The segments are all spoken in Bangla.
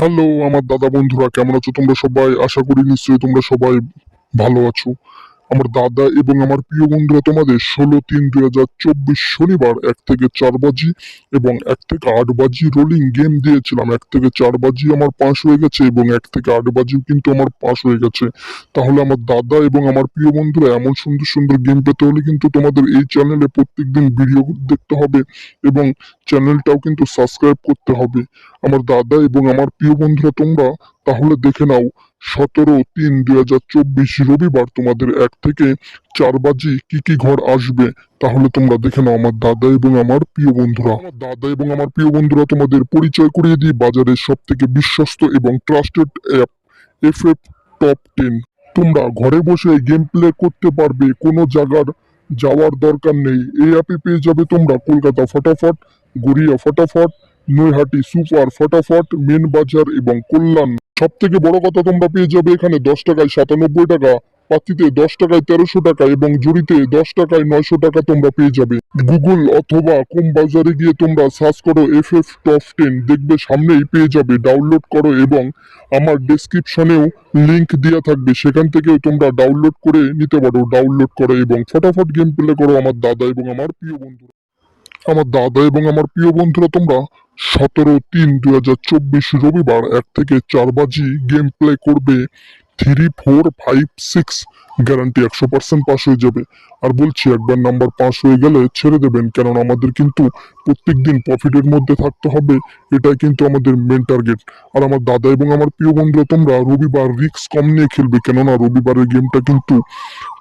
হ্যালো আমার দাদা বন্ধুরা, কেমন আছো তোমরা সবাই? আশা করি নিশ্চয়ই তোমরা সবাই ভালো আছো। আমার দাদা এবং আমার প্রিয় বন্ধুরা তোমাদের 16/3/2024 শনিবার 1 থেকে 4 বাজি এবং 1 থেকে 8 বাজি রোলিং গেম দিয়েছিলাম। 1 থেকে 4 বাজি আমার পাস হয়ে গেছে এবং 1 থেকে 8 বাজিও কিন্তু আমার পাস হয়ে গেছে। তাহলে আমার দাদা এবং আমার প্রিয় বন্ধুরা, এমন সুন্দর সুন্দর গেম পেতে হলে কিন্তু তোমাদের এই চ্যানেলে প্রত্যেকদিন ভিডিও দেখতে হবে এবং চ্যানেলটাও কিন্তু সাবস্ক্রাইব করতে হবে। আমার দাদা এবং আমার প্রিয় বন্ধুরা, তোমরা তাহলে দেখে নাও 17/3/2024 রবিবার তোমাদের 1 থেকে 4 বাজি কি কি ঘর আসবে। তাহলে তোমরা দেখে নাও আমার দাদা এবং আমার প্রিয় বন্ধুরা। আমার দাদা এবং আমার প্রিয় বন্ধুরা, তোমাদের পরিচয় করিয়ে দিই বাজারের সব থেকে বিশ্বস্ত এবং ট্রাস্টেড অ্যাপ এফএফ টপ 10। তোমরা ঘরে বসে গেম প্লে করতে পারবে, কোনো জায়গার যাওয়ার দরকার নেই। এই অ্যাপে পেয়ে যাবে তোমরা কলকাতা ফটাফট, গড়িয়া ফটাফট, নৈহাটি সুপার ফটাফট, মেন বাজার এবং কল্যাণ। সব থেকে বড় কথা, তোমরা পেয়ে যাবে এখানে 10 টাকায় 97 টাকা, পাতিতে 10 টাকায় 1300 টাকা এবং জুড়িতে 10 টাকায় 900 টাকা তোমরা পেয়ে যাবে। গুগল অথবা কোম বাজারে গিয়ে তোমরা সার্চ করো এফএফ টপ 10, দেখবে সামনেই পেয়ে যাবে। ডাউনলোড করো এবং আমার ডেসক্রিপশনেও লিংক দেওয়া থাকবে, সেখান থেকেও তোমরা ডাউনলোড করে নিতে পারো। ডাউনলোড করো এবং ফটাফট গেম প্লে করো আমার দাদা এবং আমার প্রিয় বন্ধুরা। আমার দাদা এবং আমার প্রিয় বন্ধুরা, তোমরা 17/3/2024 রবিবার 1 থেকে 4 বাজি গেম প্লে করবে। 3, 4, 5, 6 গ্যারান্টি 100% পাস হয়ে যাবে। আর বলছি, একবার নাম্বার পাস হয়ে গেলে ছেড়ে দেবেন, কারণ আমাদের কিন্তু প্রত্যেকদিন প্রফিটের মধ্যে থাকতে হবে। এটাই কিন্তু আমাদের মেন টার্গেট। আর আমার দাদা এবং আমার প্রিয় বন্ধুরা, তোমরা রবিবার রিস্ক কম নিয়ে খেলবে, কেননা রবিবারের গেমটা কিন্তু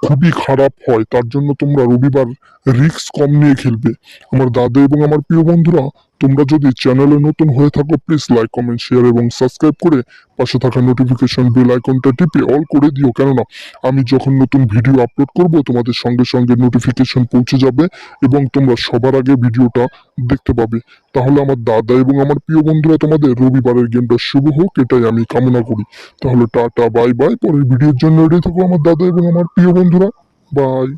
খুবই খারাপ হয়। তার জন্য তোমরা রবিবার রিস্ক কম নিয়ে খেলবে। আমার দাদা এবং আমার প্রিয় বন্ধুরা, তোমরা যদি চ্যানেলে নতুন হয়ে থাকো, প্লিজ লাইক, কমেন্ট, শেয়ার এবং সাবস্ক্রাইব করে পাশে থাকা নোটিফিকেশন বেল আইকনটা টিপে অল করে দিও, কেননা আমি যখন নতুন ভিডিও আপলোড করব তোমাদের সঙ্গে সঙ্গে নোটিফিকেশন পৌঁছে যাবে এবং তোমরা সবার আগে ভিডিওটা দেখতে পাবে। তাহলে আমার দাদা এবং আমার প্রিয় বন্ধুরা, তোমাদের রবিবারের গেমটা শুভ হোক, এটাই আমি কামনা করি। তাহলে টাটা, বাই বাই। পরের ভিডিওর জন্য রেডি থাকো আমার দাদা এবং আমার প্রিয় বন্ধুরা। বাই।